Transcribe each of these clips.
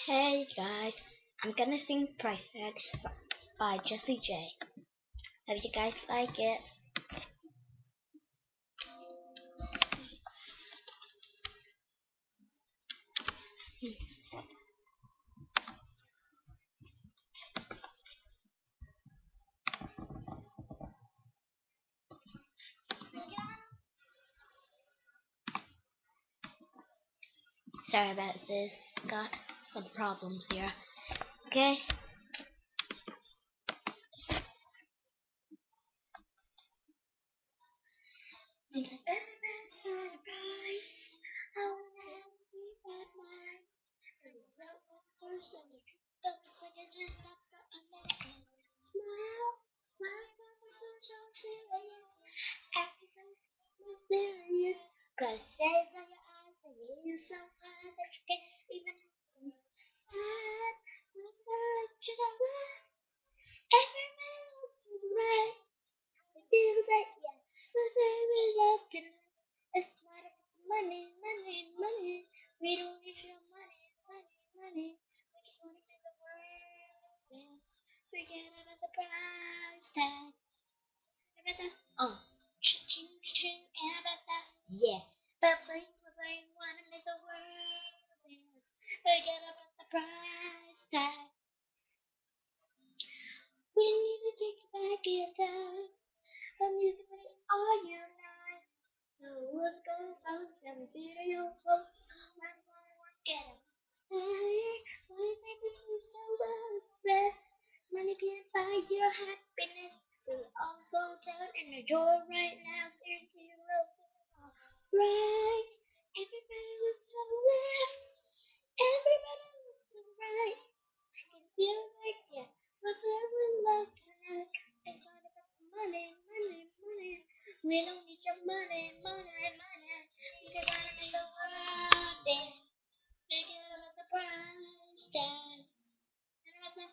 Hey guys, I'm gonna sing Price Tag by Jessie J. Hope you guys like it. Sorry about this, got some problems here. Okay? Seems like everybody's got a price. I wanna have you at mine. First and the truth of the second, just not got a name. Smile, smile, so serious. Acting so mysterious. Cause shades on your eyes, they leave you so high that you can't even hide. When I let you go, everybody looks to the right. We feel that, yeah, but we love tonight. It's not about the money, money, money. We don't need your money, money, money. We just wanna make the world dance. Forget about the price tag. About the, cha-ching, cha-ching, and about that, yeah. But bling, wanna make the world dance. Forget about the price tag. We need to take it back in time. The music we all unite. So what's going on? Come to you, folks. I'm gonna get it. Hey, we think we do so well. Money can't buy your happiness. We'll all slow down and enjoy right now. Here's to your love. Right. Everybody looks so left. Everybody looks so right. I can feel like, yeah, we're very love tonight. It's not about the money, money, money. We don't need your money, money, money. We just wanna make the world dance. Forget about the price tag. And about the,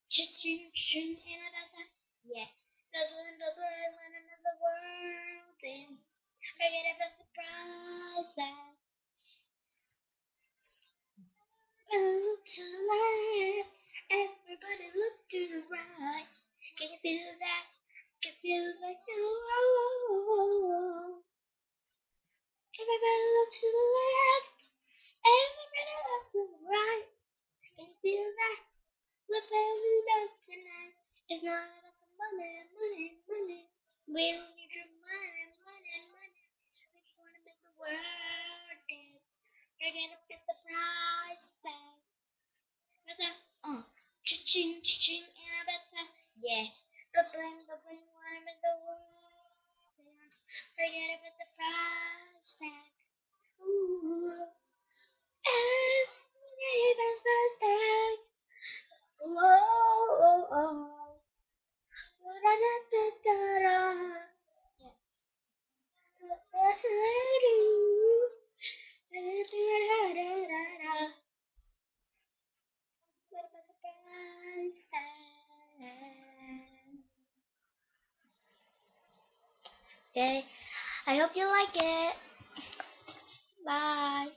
cha-ching, ching, and about the, yeah. Bubbling, wanna make the world dance. Forget about the price tag. Look to the left, everybody look to the right. Can you feel that? Can you feel like oh. Everybody look to the left, everybody look to the right. Can you feel that? We're very love tonight. It's not about the money, money, money. We don't need your money, money, money. We just wanna make the world dance. We're gonna put the price tag. Cha-ching, cha-ching, and I bet that, yeah. The bling, wanna make the world dance. Forget about the price tag. Ooh, everybody's price tag. Whoa, oh, oh. Da-da-da-da-da. Yeah. Da-da-da-da-da. What about the price tag? Okay, I hope you like it. Bye.